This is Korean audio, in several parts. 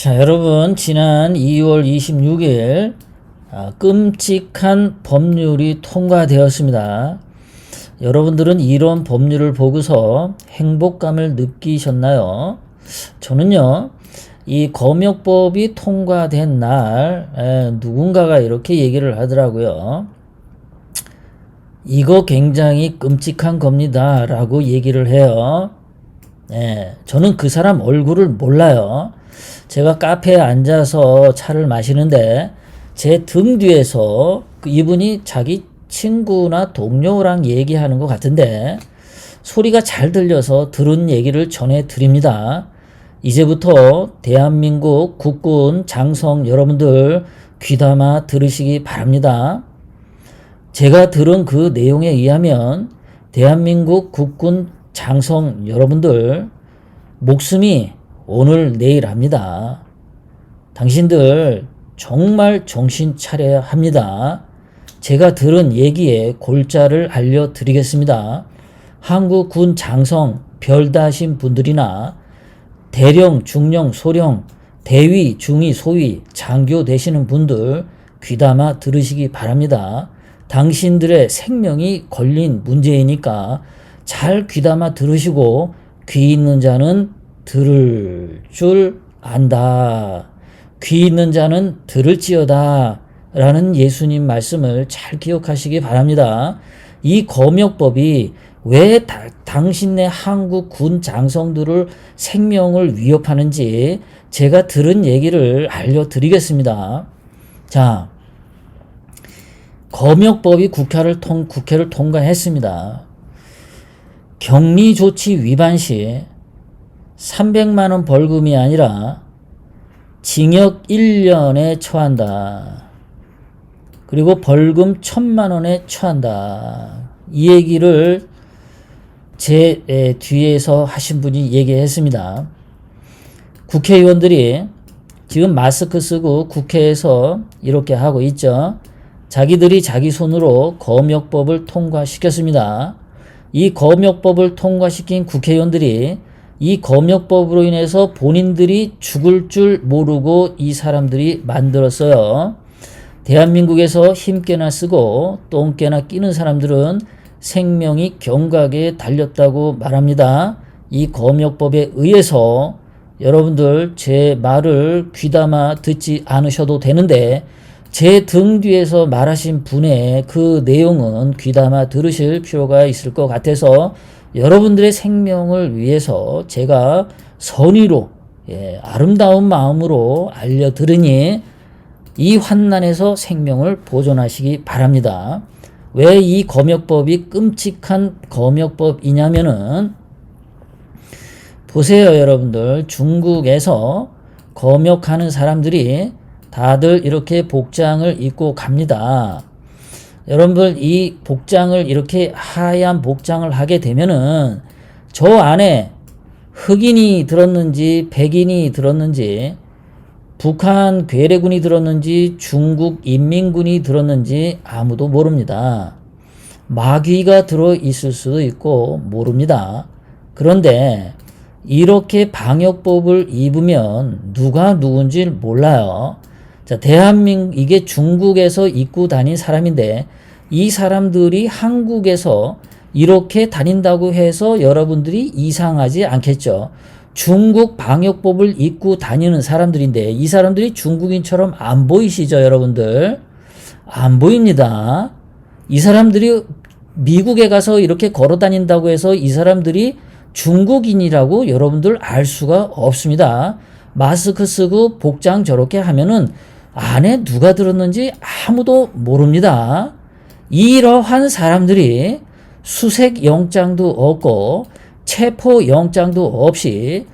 자, 여러분, 지난 2월 26일 끔찍한 법률이 통과되었습니다. 여러분들은 이런 법률을 보고서 행복감을 느끼셨나요? 저는요, 이 검역법이 통과된 날 누군가가 이렇게 얘기를 하더라고요. 이거 굉장히 끔찍한 겁니다 라고 얘기를 해요. 저는 그 사람 얼굴을 몰라요. 제가 카페에 앉아서 차를 마시는데 제 등 뒤에서 이분이 자기 친구나 동료랑 얘기하는 것 같은데 소리가 잘 들려서 들은 얘기를 전해드립니다. 이제부터 대한민국 국군 장성 여러분들 귀담아 들으시기 바랍니다. 제가 들은 그 내용에 의하면 대한민국 국군 장성 여러분들 목숨이 오늘 내일 합니다. 당신들 정말 정신 차려야 합니다. 제가 들은 얘기에 골자를 알려드리겠습니다. 한국 군 장성 별다신 분들이나 대령, 중령, 소령, 대위, 중위, 소위, 장교 되시는 분들 귀담아 들으시기 바랍니다. 당신들의 생명이 걸린 문제이니까 잘 귀담아 들으시고 귀 있는 자는 들을 줄 안다. 귀 있는 자는 들을지어다. 라는 예수님 말씀을 잘 기억하시기 바랍니다. 이 검역법이 왜 당신네 한국 군 장성들을 생명을 위협하는지 제가 들은 얘기를 알려드리겠습니다. 자, 검역법이 국회를 통과했습니다. 격리조치 위반 시 300만 원 벌금이 아니라 징역 1년에 처한다. 그리고 벌금 1,000만 원에 처한다. 이 얘기를 제 뒤에서 하신 분이 얘기했습니다. 국회의원들이 지금 마스크 쓰고 국회에서 이렇게 하고 있죠. 자기들이 자기 손으로 검역법을 통과시켰습니다. 이 검역법을 통과시킨 국회의원들이 이 검역법으로 인해서 본인들이 죽을 줄 모르고 이 사람들이 만들었어요. 대한민국에서 힘께나 쓰고 똥께나 끼는 사람들은 생명이 경각에 달렸다고 말합니다. 이 검역법에 의해서 여러분들 제 말을 귀담아 듣지 않으셔도 되는데 제 등 뒤에서 말하신 분의 그 내용은 귀담아 들으실 필요가 있을 것 같아서 여러분들의 생명을 위해서 제가 선의로 아름다운 마음으로 알려드리니 이 환난에서 생명을 보존하시기 바랍니다. 왜 이 검역법이 끔찍한 검역법이냐면은 보세요 여러분들, 중국에서 검역하는 사람들이 다들 이렇게 복장을 입고 갑니다. 여러분들 이 복장을 이렇게 하얀 복장을 하게 되면은 저 안에 흑인이 들었는지 백인이 들었는지 북한 괴뢰군이 들었는지 중국 인민군이 들었는지 아무도 모릅니다. 마귀가 들어 있을 수도 있고 모릅니다. 그런데 이렇게 방역법을 입으면 누가 누군지 몰라요. 자, 이게 중국에서 입고 다닌 사람인데 이 사람들이 한국에서 이렇게 다닌다고 해서 여러분들이 이상하지 않겠죠. 중국 방역법을 입고 다니는 사람들인데 이 사람들이 중국인처럼 안 보이시죠, 여러분들? 안 보입니다. 이 사람들이 미국에 가서 이렇게 걸어 다닌다고 해서 이 사람들이 중국인이라고 여러분들 알 수가 없습니다. 마스크 쓰고 복장 저렇게 하면은 안에 누가 들었는지 아무도 모릅니다. 이러한 사람들이 수색 영장도 없고 체포 영장도 없이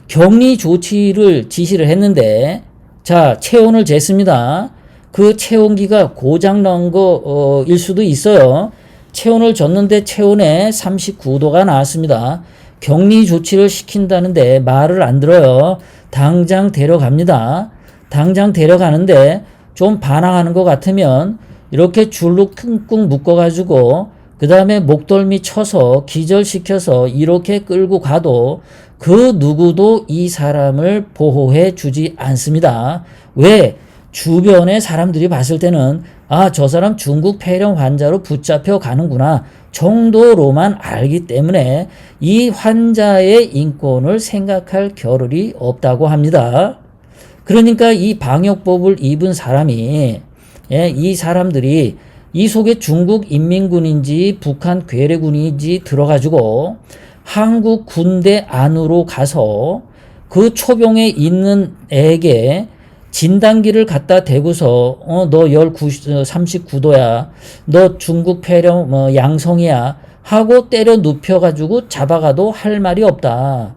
격리 조치를 지시를 했는데 자, 체온을 쟀습니다. 그 체온기가 고장 난 거일 수도 있어요. 체온을 쟀는데 체온에 39도가 나왔습니다. 격리 조치를 시킨다는데 말을 안 들어요. 당장 데려갑니다. 당장 데려가는데 좀 반항하는 것 같으면 이렇게 줄로 끙끙 묶어가지고 그 다음에 목덜미 쳐서 기절시켜서 이렇게 끌고 가도 그 누구도 이 사람을 보호해 주지 않습니다. 왜? 주변의 사람들이 봤을 때는 저 사람 중국 폐렴 환자로 붙잡혀 가는구나 정도로만 알기 때문에 이 환자의 인권을 생각할 겨를이 없다고 합니다. 그러니까 이 방역법을 입은 사람이, 이 사람들이 이 속에 중국 인민군인지 북한 괴뢰군인지 들어가지고 한국 군대 안으로 가서 그 초병에 있는 애에게 진단기를 갖다 대고서 너 39도야 너 중국 폐렴 양성이야 하고 때려 눕혀가지고 잡아가도 할 말이 없다.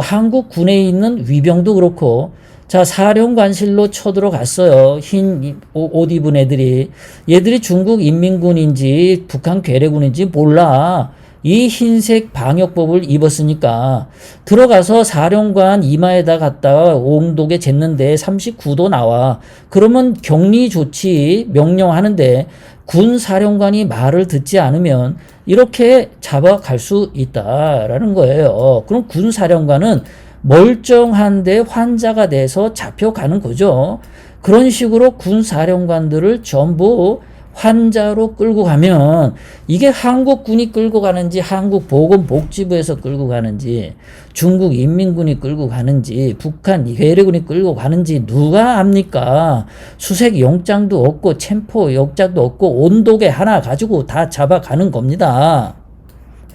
한국 군에 있는 위병도 그렇고 자 사령관실로 쳐들어갔어요. 흰 옷 입은 얘들이 중국 인민군인지 북한 괴뢰군인지 몰라. 이 흰색 방역법을 입었으니까 들어가서 사령관 이마에다 갖다가 옹독에 쟀는데 39도 나와. 그러면 격리 조치 명령하는데 군 사령관이 말을 듣지 않으면 이렇게 잡아갈 수 있다라는 거예요. 그럼 군 사령관은 멀쩡한데 환자가 돼서 잡혀가는 거죠. 그런 식으로 군 사령관들을 전부 환자로 끌고 가면 이게 한국군이 끌고 가는지 한국보건복지부에서 끌고 가는지 중국 인민군이 끌고 가는지 북한 괴뢰군이 끌고 가는지 누가 압니까? 수색 영장도 없고 챔포 영장도 없고 온도계 하나 가지고 다 잡아가는 겁니다.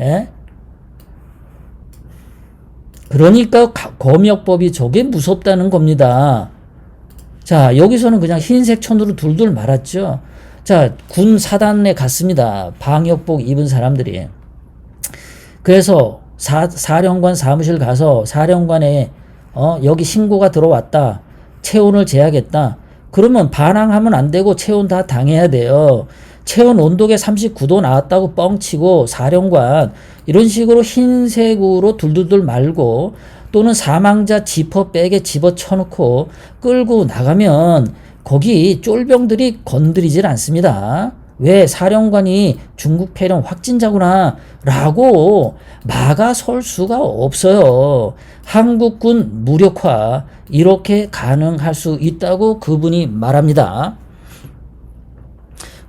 예? 그러니까 검역법이 저게 무섭다는 겁니다. 자 여기서는 그냥 흰색 천으로 둘둘 말았죠. 자, 군 사단에 갔습니다. 방역복 입은 사람들이. 그래서 사령관 사무실 가서 사령관에 여기 신고가 들어왔다. 체온을 재야겠다. 그러면 반항하면 안 되고 체온 다 당해야 돼요. 체온 온도계 39도 나왔다고 뻥치고 사령관 이런 식으로 흰색으로 둘둘둘 말고 또는 사망자 지퍼백에 집어쳐놓고 끌고 나가면 거기 쫄병들이 건드리질 않습니다. 왜? 사령관이 중국 폐렴 확진자구나 라고 막아설 수가 없어요. 한국군 무력화 이렇게 가능할 수 있다고 그분이 말합니다.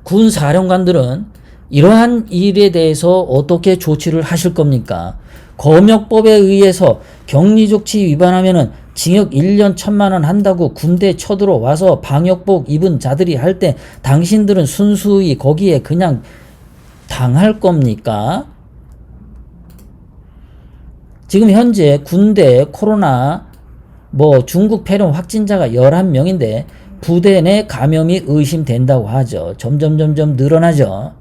군 사령관들은 이러한 일에 대해서 어떻게 조치를 하실 겁니까? 검역법에 의해서 격리조치 위반하면은 징역 1년 1,000,000원 한다고 군대 쳐들어와서 방역복 입은 자들이 할 때 당신들은 순수히 거기에 그냥 당할 겁니까? 지금 현재 군대 코로나 중국 폐렴 확진자가 11명인데 부대 내 감염이 의심된다고 하죠. 점점 늘어나죠.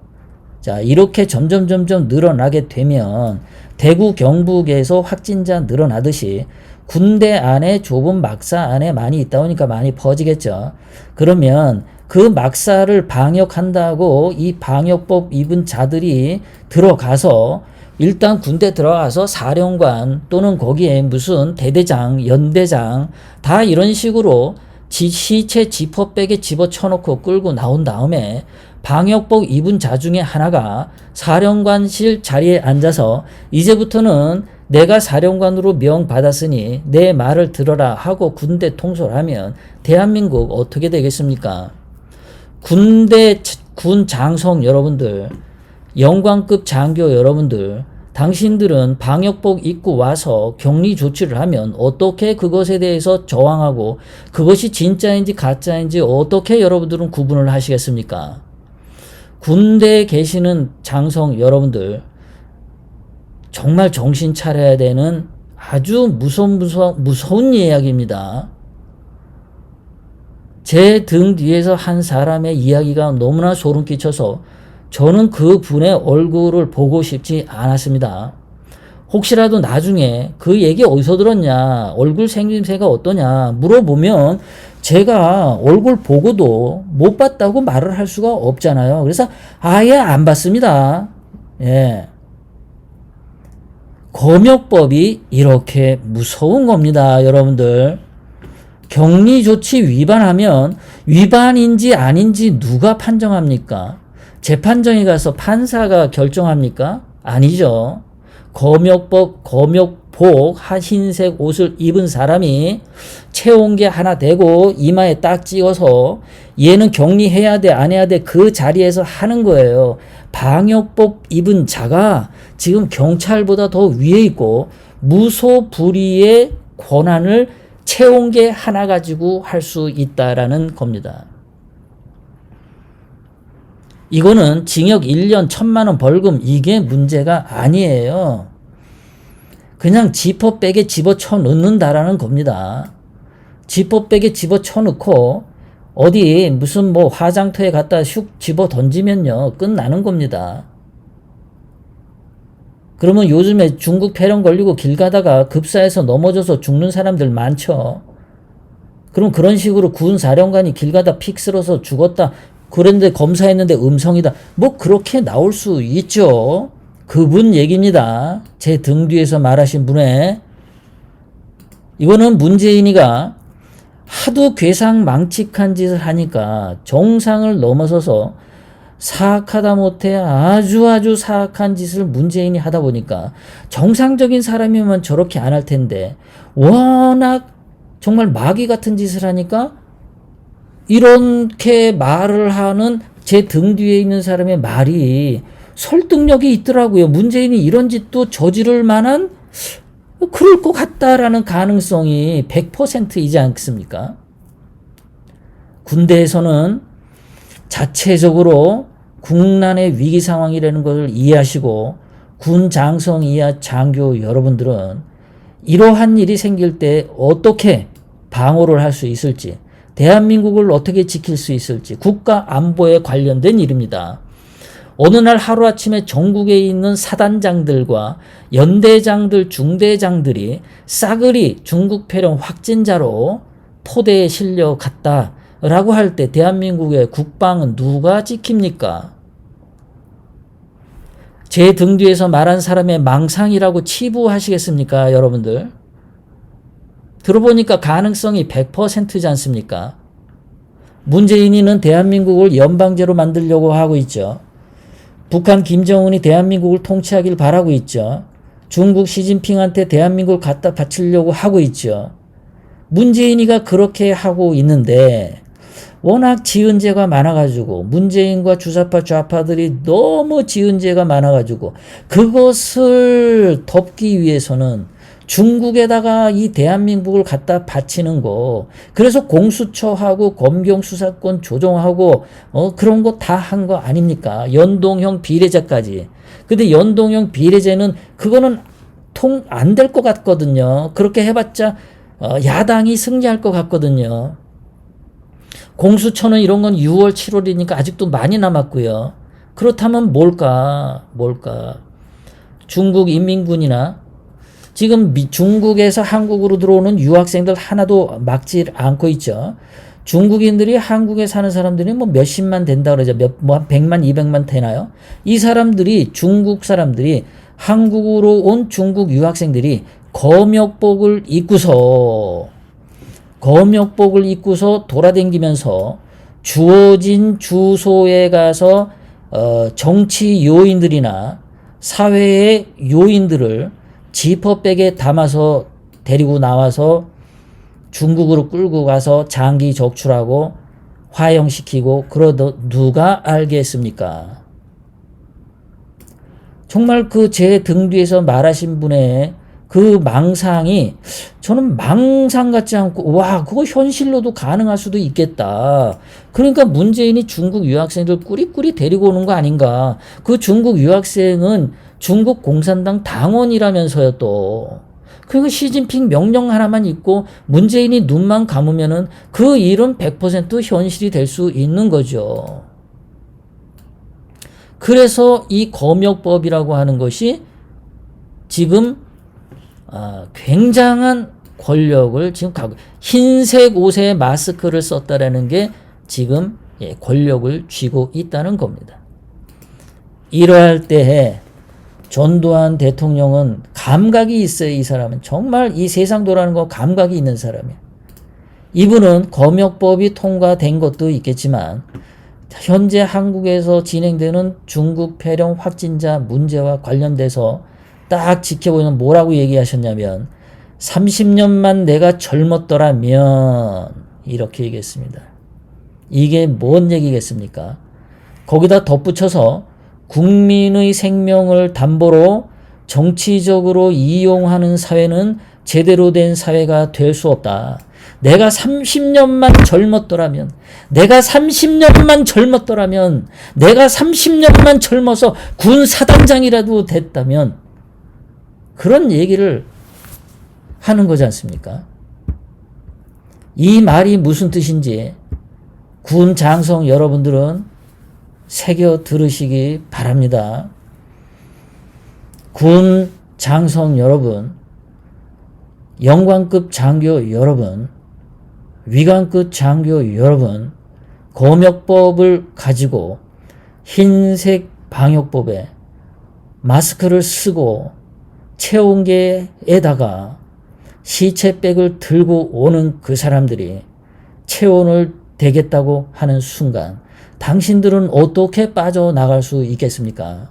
자, 이렇게 점점 늘어나게 되면 대구 경북에서 확진자 늘어나듯이 군대 안에 좁은 막사 안에 많이 있다 보니까 많이 퍼지겠죠. 그러면 그 막사를 방역한다고 이 방역법 입은 자들이 들어가서 일단 군대 들어가서 사령관 또는 거기에 무슨 대대장, 연대장 다 이런 식으로 시체 지퍼백에 집어쳐놓고 끌고 나온 다음에 방역복 입은 자 중에 하나가 사령관실 자리에 앉아서 이제부터는 내가 사령관으로 명 받았으니 내 말을 들어라 하고 군대 통솔하면 대한민국 어떻게 되겠습니까? 군 장성 여러분들, 영광급 장교 여러분들, 당신들은 방역복 입고 와서 격리 조치를 하면 어떻게 그것에 대해서 저항하고 그것이 진짜인지 가짜인지 어떻게 여러분들은 구분을 하시겠습니까? 군대에 계시는 장성 여러분들 정말 정신 차려야 되는 아주 무서운 이야기입니다. 제 등 뒤에서 한 사람의 이야기가 너무나 소름 끼쳐서 저는 그 분의 얼굴을 보고 싶지 않았습니다. 혹시라도 나중에 그 얘기 어디서 들었냐, 얼굴 생김새가 어떠냐 물어보면 제가 얼굴 보고도 못 봤다고 말을 할 수가 없잖아요. 그래서 아예 안 봤습니다. 예. 검역법이 이렇게 무서운 겁니다, 여러분들. 격리 조치 위반하면 위반인지 아닌지 누가 판정합니까? 재판정에 가서 판사가 결정합니까? 아니죠. 검역법 흰색 옷을 입은 사람이 체온계 하나 대고 이마에 딱 찍어서 얘는 격리해야 돼, 안 해야 돼, 그 자리에서 하는 거예요. 방역복 입은 자가 지금 경찰보다 더 위에 있고 무소불위의 권한을 체온계 하나 가지고 할 수 있다라는 겁니다. 이거는 징역 1년 1,000만 원 벌금 이게 문제가 아니에요. 그냥 지퍼백에 집어쳐 넣는다라는 겁니다. 지퍼백에 집어쳐 넣고 어디 무슨 뭐 화장터에 갖다 슉 집어 던지면요 끝나는 겁니다. 그러면 요즘에 중국 폐렴 걸리고 길 가다가 급사해서 넘어져서 죽는 사람들 많죠. 그럼 그런 식으로 군 사령관이 길 가다 픽 쓸어서 죽었다. 그런데 검사했는데 음성이다. 뭐 그렇게 나올 수 있죠. 그분 얘기입니다. 제 등 뒤에서 말하신 분의. 이거는 문재인이가 하도 괴상망측한 짓을 하니까 정상을 넘어서서 사악하다 못해 아주 사악한 짓을 문재인이 하다 보니까 정상적인 사람이면 저렇게 안 할 텐데 워낙 정말 마귀 같은 짓을 하니까 이렇게 말을 하는 제 등 뒤에 있는 사람의 말이 설득력이 있더라고요. 문재인이 이런 짓도 저지를 만한 그럴 것 같다라는 가능성이 100%이지 않습니까? 군대에서는 자체적으로 국난의 위기 상황이라는 것을 이해하시고 군 장성 이하 장교 여러분들은 이러한 일이 생길 때 어떻게 방어를 할 수 있을지, 대한민국을 어떻게 지킬 수 있을지 국가 안보에 관련된 일입니다. 어느 날 하루아침에 전국에 있는 사단장들과 연대장들, 중대장들이 싸그리 중국 폐렴 확진자로 포대에 실려갔다라고 할 때 대한민국의 국방은 누가 지킵니까? 제 등 뒤에서 말한 사람의 망상이라고 치부하시겠습니까, 여러분들? 들어보니까 가능성이 100%지 않습니까? 문재인이는 대한민국을 연방제로 만들려고 하고 있죠. 북한 김정은이 대한민국을 통치하길 바라고 있죠. 중국 시진핑한테 대한민국을 갖다 바치려고 하고 있죠. 문재인이가 그렇게 하고 있는데 워낙 지은 죄가 많아가지고 문재인과 주사파 좌파들이 너무 지은 죄가 많아가지고 그것을 덮기 위해서는 중국에다가 이 대한민국을 갖다 바치는 거, 그래서 공수처하고 검경수사권 조정하고 그런 거 다 한 거 아닙니까? 연동형 비례제까지. 근데 연동형 비례제는 그거는 안 될 것 같거든요. 그렇게 해봤자 야당이 승리할 것 같거든요. 공수처는 이런 건 6월 7월이니까 아직도 많이 남았고요. 그렇다면 뭘까? 중국 인민군이나 지금 중국에서 한국으로 들어오는 유학생들 하나도 막지 않고 있죠. 중국인들이 한국에 사는 사람들이 뭐 몇십만 된다 그러죠. 뭐 100만, 200만 되나요? 이 사람들이, 중국 사람들이, 한국으로 온 중국 유학생들이 검역복을 입고서 돌아다니면서 주어진 주소에 가서 정치 요인들이나 사회의 요인들을 지퍼백에 담아서 데리고 나와서 중국으로 끌고 가서 장기 적출하고 화형시키고 그러도 누가 알겠습니까? 정말 그 제 등 뒤에서 말하신 분의 그 망상이 저는 망상 같지 않고 와 그거 현실로도 가능할 수도 있겠다. 그러니까 문재인이 중국 유학생들 꾸리꾸리 데리고 오는 거 아닌가. 그 중국 유학생은 중국 공산당 당원이라면서요 또. 그리고 시진핑 명령 하나만 있고 문재인이 눈만 감으면은 그 일은 100% 현실이 될 수 있는 거죠. 그래서 이 검역법이라고 하는 것이 지금 굉장한 권력을 지금 흰색 옷에 마스크를 썼다라는 게 지금 권력을 쥐고 있다는 겁니다. 이러할 때에 전두환 대통령은 감각이 있어요. 이 사람은 정말 이 세상 돌아가는 거 감각이 있는 사람이에요. 이분은 검역법이 통과된 것도 있겠지만 현재 한국에서 진행되는 중국 폐렴 확진자 문제와 관련돼서 딱 지켜보면 뭐라고 얘기하셨냐면 30년만 내가 젊었더라면 이렇게 얘기했습니다. 이게 뭔 얘기겠습니까? 거기다 덧붙여서 국민의 생명을 담보로 정치적으로 이용하는 사회는 제대로 된 사회가 될 수 없다. 내가 30년만 젊었더라면, 내가 30년만 젊었더라면, 내가 30년만 젊어서 군 사단장이라도 됐다면, 그런 얘기를 하는 거지 않습니까? 이 말이 무슨 뜻인지 군 장성 여러분들은 새겨 들으시기 바랍니다. 군 장성 여러분, 영관급 장교 여러분, 위관급 장교 여러분, 검역법을 가지고 흰색 방역법에 마스크를 쓰고 체온계에다가 시체백을 들고 오는 그 사람들이 체온을 대겠다고 하는 순간 당신들은 어떻게 빠져나갈 수 있겠습니까?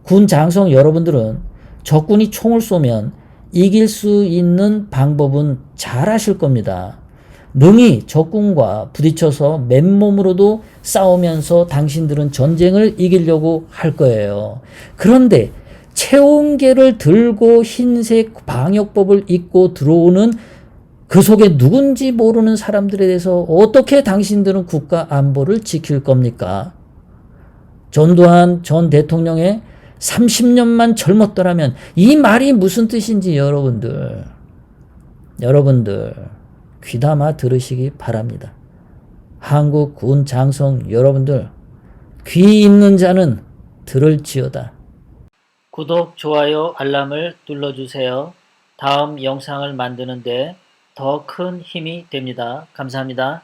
군 장성 여러분들은 적군이 총을 쏘면 이길 수 있는 방법은 잘 아실 겁니다. 능히 적군과 부딪혀서 맨몸으로도 싸우면서 당신들은 전쟁을 이기려고 할 거예요. 그런데 체온계를 들고 흰색 방역법을 입고 들어오는 그 속에 누군지 모르는 사람들에 대해서 어떻게 당신들은 국가 안보를 지킬 겁니까? 전두환 전 대통령의 30년만 젊었더라면 이 말이 무슨 뜻인지 여러분들 귀담아 들으시기 바랍니다. 한국 군 장성 여러분들 귀 있는 자는 들을지어다. 구독, 좋아요, 알람을 눌러주세요. 다음 영상을 만드는데 더 큰 힘이 됩니다. 감사합니다.